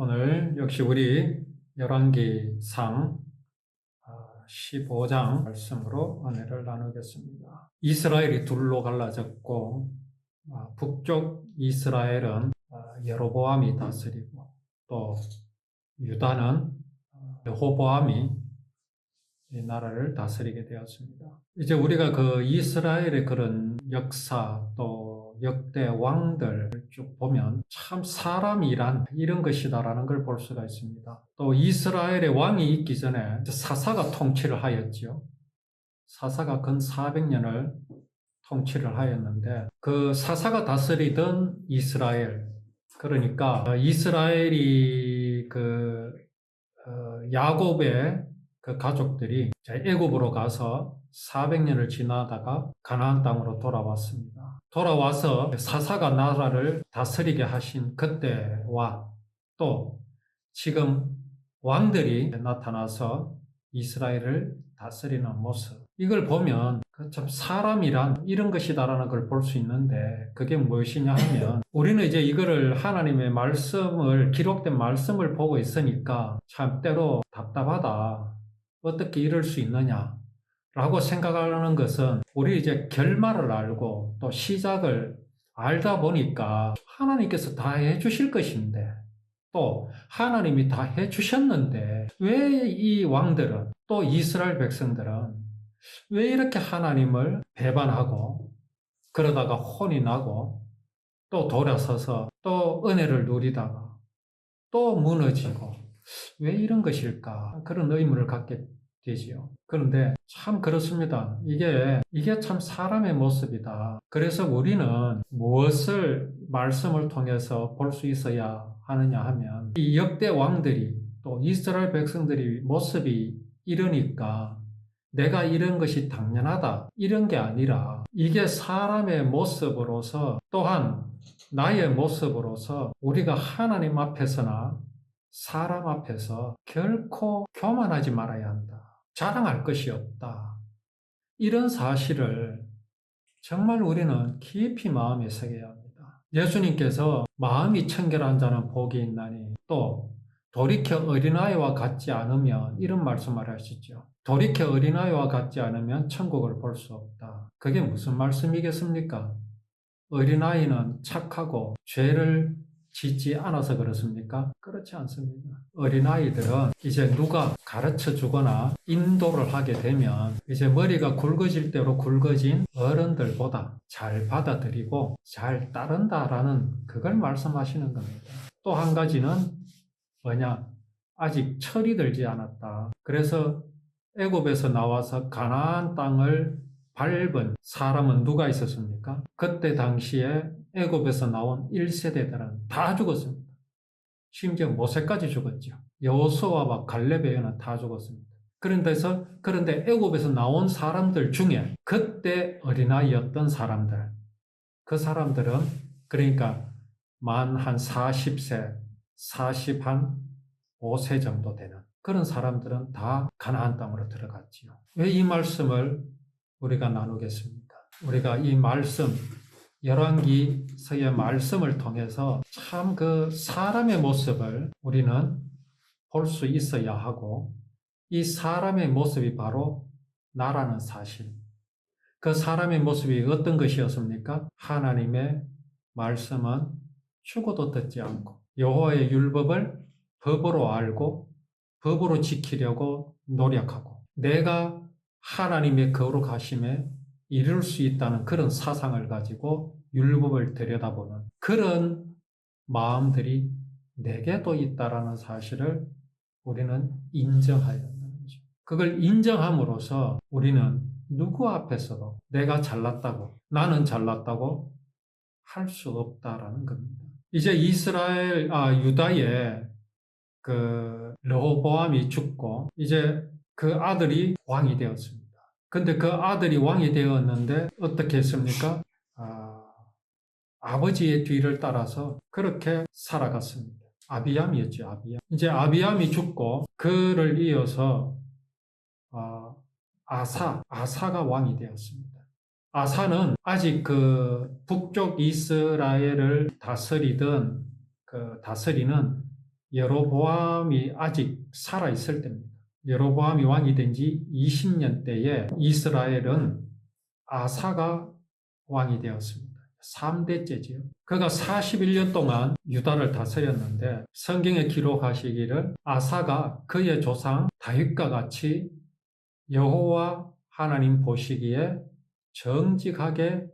오늘 역시 우리 열왕기상 15장 말씀으로 은혜를 나누겠습니다. 이스라엘이 둘로 갈라졌고 북쪽 이스라엘은 여로보암이 다스리고 또 유다는 르호보암이 이 나라를 다스리게 되었습니다. 이제 우리가 그 이스라엘의 그런 역사 또 역대 왕들 쭉 보면 참 사람이란 이런 것이다라는 걸 볼 수가 있습니다. 또 이스라엘의 왕이 있기 전에 사사가 통치를 하였지요. 사사가 근 400년을 통치를 하였는데 그 사사가 다스리던 이스라엘, 그러니까 이스라엘이 야곱의 그 가족들이 애굽으로 가서 400년을 지나다가 가나안 땅으로 돌아왔습니다. 돌아와서 사사가 나라를 다스리게 하신 그때와 또 지금 왕들이 나타나서 이스라엘을 다스리는 모습, 이걸 보면 참 사람이란 이런 것이다라는 걸 볼 수 있는데, 그게 무엇이냐 하면 우리는 이제 이거를 하나님의 말씀을, 기록된 말씀을 보고 있으니까 참 때로 답답하다, 어떻게 이럴 수 있느냐 라고 생각하는 것은, 우리 이제 결말을 알고 또 시작을 알다 보니까 하나님께서 다 해주실 것인데, 또 하나님이 다 해주셨는데 왜 이 왕들은, 또 이스라엘 백성들은 왜 이렇게 하나님을 배반하고 그러다가 혼이 나고 또 돌아서서 또 은혜를 누리다가 또 무너지고, 왜 이런 것일까? 그런 의문을 갖게 되지요. 그런데 참 그렇습니다. 이게 참 사람의 모습이다. 그래서 우리는 무엇을 말씀을 통해서 볼 수 있어야 하느냐 하면, 이 역대 왕들이 또 이스라엘 백성들이 모습이 이러니까 내가 이런 것이 당연하다, 이런 게 아니라 이게 사람의 모습으로서, 또한 나의 모습으로서 우리가 하나님 앞에서나 사람 앞에서 결코 교만하지 말아야 한다. 자랑할 것이 없다. 이런 사실을 정말 우리는 깊이 마음에 새겨야 합니다. 예수님께서 마음이 청결한 자는 복이 있나니, 또 돌이켜 어린아이와 같지 않으면, 이런 말씀을 하시죠. 돌이켜 어린아이와 같지 않으면 천국을 볼 수 없다. 그게 무슨 말씀이겠습니까? 어린아이는 착하고 죄를 짓지 않아서 그렇습니까? 그렇지 않습니다. 어린아이들은 이제 누가 가르쳐 주거나 인도를 하게 되면 이제 머리가 굵어질 대로 굵어진 어른들보다 잘 받아들이고 잘 따른다라는, 그걸 말씀하시는 겁니다. 또 한 가지는 뭐냐? 아직 철이 들지 않았다. 그래서 애굽에서 나와서 가나안 땅을 밟은 사람은 누가 있었습니까? 그때 당시에 애굽에서 나온 1세대들은 다 죽었습니다. 심지어 모세까지 죽었죠. 여호수아와 갈렙의 애는 다 죽었습니다. 그런데 애굽에서 나온 사람들 중에 그때 어린아이였던 사람들, 그 사람들은 그러니까 만 한 40세, 45세 정도 되는 그런 사람들은 다 가나안 땅으로 들어갔지요. 왜 이 말씀을 우리가 나누겠습니까? 우리가 이 말씀, 열왕기서의 말씀을 통해서 참 그 사람의 모습을 우리는 볼 수 있어야 하고, 이 사람의 모습이 바로 나라는 사실, 그 사람의 모습이 어떤 것이었습니까? 하나님의 말씀은 죽어도 듣지 않고, 여호와의 율법을 법으로 알고 법으로 지키려고 노력하고, 내가 하나님의 거룩하심에 이룰 수 있다는 그런 사상을 가지고 율법을 들여다보는 그런 마음들이 내게도 있다라는 사실을 우리는 인정해야 한다는 거죠. 그걸 인정함으로써 우리는 누구 앞에서도 내가 잘났다고, 나는 잘났다고 할 수 없다라는 겁니다. 이제 유다의 그 르호보암이 죽고 이제 그 아들이 왕이 되었습니다. 근데 그 아들이 왕이 되었는데 어떻게 했습니까? 아버지의 뒤를 따라서 그렇게 살아갔습니다. 아비암이었죠, 아비암. 이제 아비암이 죽고 그를 이어서 아사가 왕이 되었습니다. 아사는 아직 그 북쪽 이스라엘을 다스리는 여로보암이 아직 살아있을 때입니다. 여로보암이 왕이 된 지 20년 때에 이스라엘은 아사가 왕이 되었습니다. 3대째지요. 그가 41년 동안 유다를 다스렸는데 성경에 기록하시기를 아사가 그의 조상 다윗과 같이 여호와 하나님 보시기에 정직하게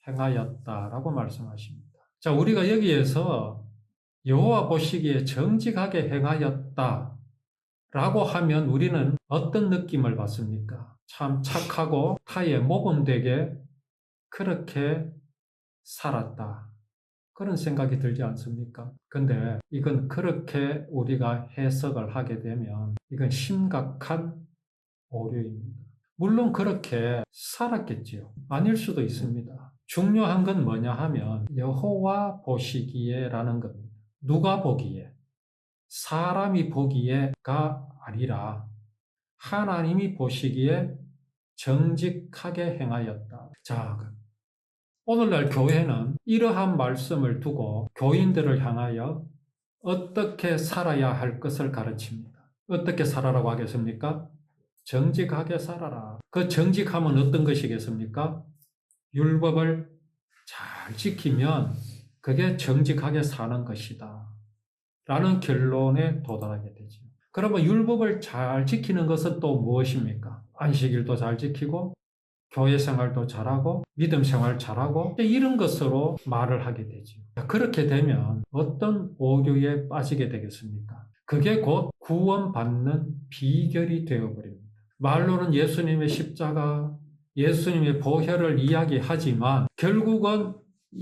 행하였다라고 말씀하십니다. 자, 우리가 여기에서 여호와 보시기에 정직하게 행하였다라고 하면 우리는 어떤 느낌을 받습니까? 참 착하고 타에 모범되게 그렇게 살았다. 그런 생각이 들지 않습니까? 근데 이건 그렇게 우리가 해석을 하게 되면 이건 심각한 오류입니다. 물론 그렇게 살았겠지요. 아닐 수도 있습니다. 중요한 건 뭐냐 하면 여호와 보시기에라는 겁니다. 누가 보기에? 사람이 보기에가 아니라 하나님이 보시기에 정직하게 행하였다. 자, 오늘날 교회는 이러한 말씀을 두고 교인들을 향하여 어떻게 살아야 할 것을 가르칩니다. 어떻게 살아라고 하겠습니까? 정직하게 살아라. 그 정직함은 어떤 것이겠습니까? 율법을 잘 지키면 그게 정직하게 사는 것이다. 라는 결론에 도달하게 되죠. 그러면 율법을 잘 지키는 것은 또 무엇입니까? 안식일도 잘 지키고 교회 생활도 잘하고 믿음 생활 잘하고 이런 것으로 말을 하게 되죠. 그렇게 되면 어떤 오류에 빠지게 되겠습니까? 그게 곧 구원받는 비결이 되어버립니다. 말로는 예수님의 십자가, 예수님의 보혈을 이야기하지만 결국은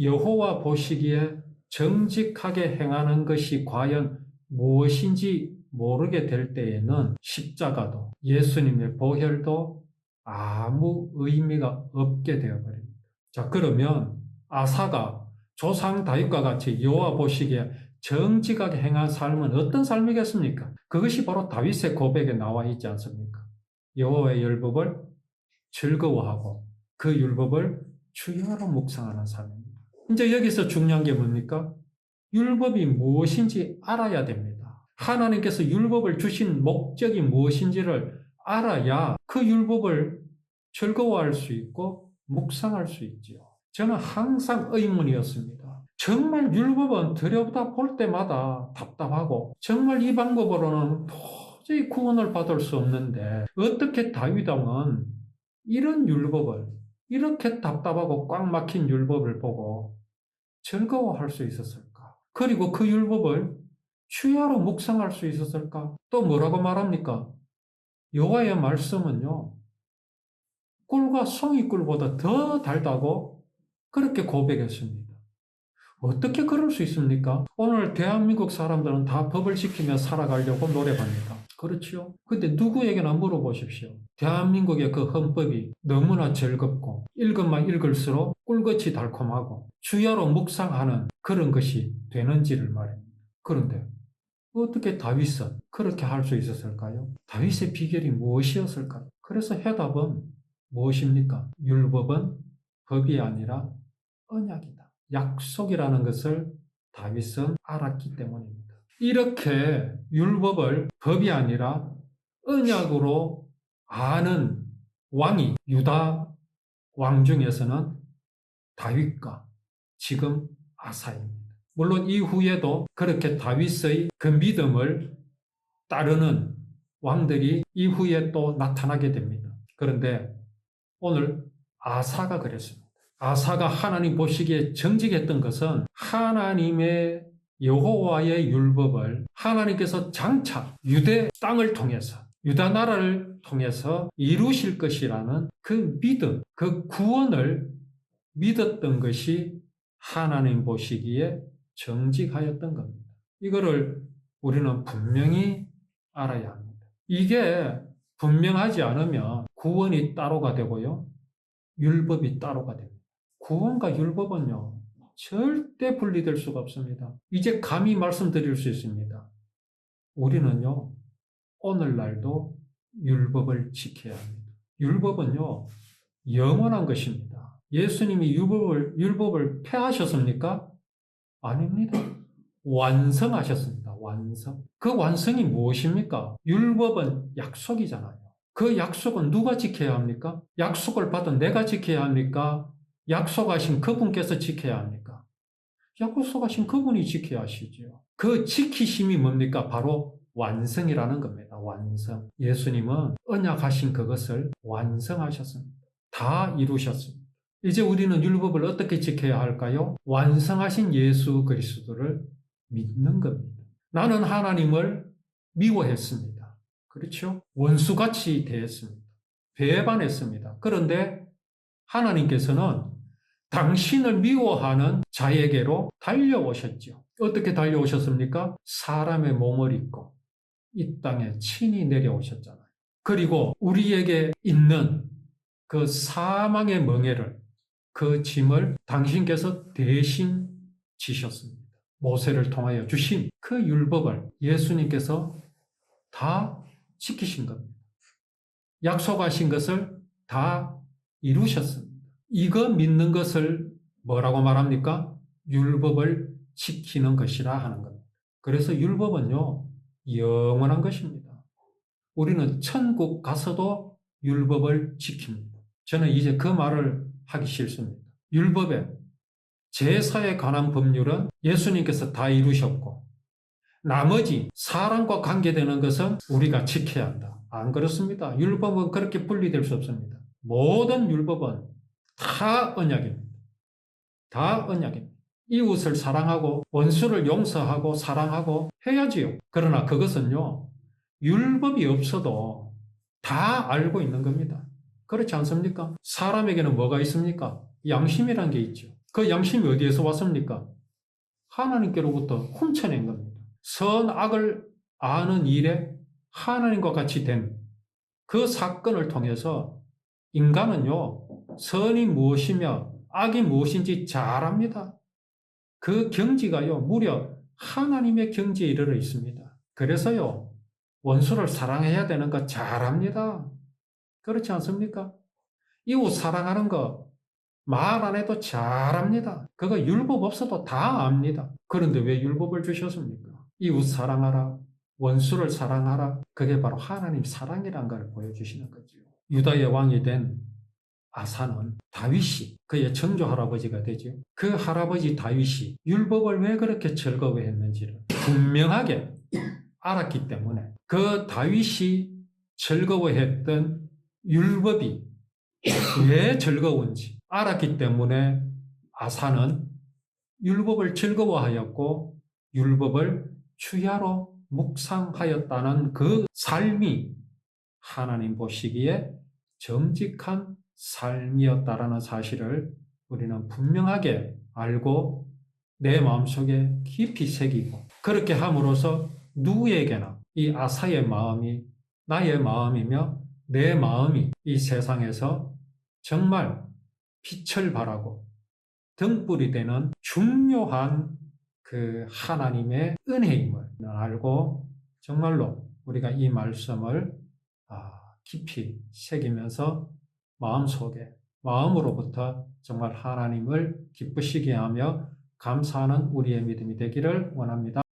여호와 보시기에 정직하게 행하는 것이 과연 무엇인지 모르게 될 때에는 십자가도 예수님의 보혈도 아무 의미가 없게 되어버립니다. 자, 그러면 아사가 조상 다윗과 같이 여호와 보시기에 정직하게 행한 삶은 어떤 삶이겠습니까? 그것이 바로 다윗의 고백에 나와 있지 않습니까? 여호와의 율법을 즐거워하고 그 율법을 주야로 묵상하는 삶입니다. 이제 여기서 중요한 게 뭡니까? 율법이 무엇인지 알아야 됩니다. 하나님께서 율법을 주신 목적이 무엇인지를 알아야 그 율법을 즐거워할 수 있고 묵상할 수 있지요. 저는 항상 의문이었습니다. 정말 율법은 들여다 볼 때마다 답답하고 정말 이 방법으로는 도저히 구원을 받을 수 없는데 어떻게 다윗 왕은 이런 율법을 이렇게 답답하고 꽉 막힌 율법을 보고 즐거워할 수 있었을까? 그리고 그 율법을 주야로 묵상할 수 있었을까? 또 뭐라고 말합니까? 여호와의 말씀은요, 꿀과 송이꿀보다 더 달다고 그렇게 고백했습니다. 어떻게 그럴 수 있습니까? 오늘 대한민국 사람들은 다 법을 지키며 살아가려고 노력합니다. 그렇지요? 근데 누구에게나 물어보십시오. 대한민국의 그 헌법이 너무나 즐겁고 읽으면 읽을수록 꿀같이 달콤하고 주야로 묵상하는 그런 것이 되는지를 말입니다. 그런데 어떻게 다윗은 그렇게 할 수 있었을까요? 다윗의 비결이 무엇이었을까요? 그래서 해답은 무엇입니까? 율법은 법이 아니라 언약이다. 약속이라는 것을 다윗은 알았기 때문입니다. 이렇게 율법을 법이 아니라 언약으로 아는 왕이 유다 왕 중에서는 다윗과 지금 아사입니다. 물론 이후에도 그렇게 다윗의 그 믿음을 따르는 왕들이 이후에 또 나타나게 됩니다. 그런데 오늘 아사가 그랬습니다. 아사가 하나님 보시기에 정직했던 것은 하나님의 여호와의 율법을 하나님께서 장차 유대 땅을 통해서 유다 나라를 통해서 이루실 것이라는 그 믿음, 그 구원을 믿었던 것이 하나님 보시기에 정직하였던 겁니다. 이거를 우리는 분명히 알아야 합니다. 이게 분명하지 않으면 구원이 따로가 되고요. 율법이 따로가 됩니다. 구원과 율법은요. 절대 분리될 수가 없습니다. 이제 감히 말씀드릴 수 있습니다. 우리는요. 오늘날도 율법을 지켜야 합니다. 율법은요. 영원한 것입니다. 예수님이 율법을 폐하셨습니까? 아닙니다. 완성하셨습니다. 완성. 그 완성이 무엇입니까? 율법은 약속이잖아요. 그 약속은 누가 지켜야 합니까? 약속을 받은 내가 지켜야 합니까? 약속하신 그분께서 지켜야 합니까? 약속하신 그분이 지켜야 하시죠. 그 지키심이 뭡니까? 바로 완성이라는 겁니다. 완성. 예수님은 언약하신 그것을 완성하셨습니다. 다 이루셨습니다. 이제 우리는 율법을 어떻게 지켜야 할까요? 완성하신 예수 그리스도를 믿는 겁니다. 나는 하나님을 미워했습니다. 그렇죠? 원수같이 대했습니다. 배반했습니다. 그런데 하나님께서는 당신을 미워하는 자에게로 달려오셨죠. 어떻게 달려오셨습니까? 사람의 몸을 입고 이 땅에 친히 내려오셨잖아요. 그리고 우리에게 있는 그 사망의 멍에를, 그 짐을 당신께서 대신 지셨습니다. 모세를 통하여 주신 그 율법을 예수님께서 다 지키신 겁니다. 약속하신 것을 다 이루셨습니다. 이거 믿는 것을 뭐라고 말합니까? 율법을 지키는 것이라 하는 겁니다. 그래서 율법은요, 영원한 것입니다. 우리는 천국 가서도 율법을 지킵니다. 저는 이제 그 말을 하기 싫습니다. 율법에 제사에 관한 법률은 예수님께서 다 이루셨고 나머지 사람과 관계되는 것은 우리가 지켜야 한다. 안 그렇습니다. 율법은 그렇게 분리될 수 없습니다. 모든 율법은 다 언약입니다. 다 언약입니다. 이웃을 사랑하고 원수를 용서하고 사랑하고 해야지요. 그러나 그것은요, 율법이 없어도 다 알고 있는 겁니다. 그렇지 않습니까? 사람에게는 뭐가 있습니까? 양심이란 게 있죠. 그 양심이 어디에서 왔습니까? 하나님께로부터 훔쳐낸 겁니다. 선악을 아는 일에 하나님과 같이 된 그 사건을 통해서 인간은요, 선이 무엇이며 악이 무엇인지 잘 압니다. 그 경지가요, 무려 하나님의 경지에 이르러 있습니다. 그래서요, 원수를 사랑해야 되는 거 잘 압니다. 그렇지 않습니까? 이웃 사랑하는 거 말 안 해도 잘 압니다. 그거 율법 없어도 다 압니다. 그런데 왜 율법을 주셨습니까? 이웃 사랑하라, 원수를 사랑하라. 그게 바로 하나님 사랑이란 걸 보여주시는 거죠. 유다의 왕이 된 아사는 다윗이 그의 청조 할아버지가 되죠. 그 할아버지 다윗이 율법을 왜 그렇게 즐거워했는지를 분명하게 알았기 때문에 그 다윗이 즐거워했던 율법이 왜 즐거운지 알았기 때문에 아사는 율법을 즐거워하였고 율법을 주야로 묵상하였다는 그 삶이 하나님 보시기에 정직한 삶이었다라는 사실을 우리는 분명하게 알고 내 마음속에 깊이 새기고 그렇게 함으로써 누구에게나 이 아사의 마음이 나의 마음이며 내 마음이 이 세상에서 정말 빛을 발하고 등불이 되는 중요한 그 하나님의 은혜임을 알고 정말로 우리가 이 말씀을 깊이 새기면서 마음속에 마음으로부터 정말 하나님을 기쁘시게 하며 감사하는 우리의 믿음이 되기를 원합니다.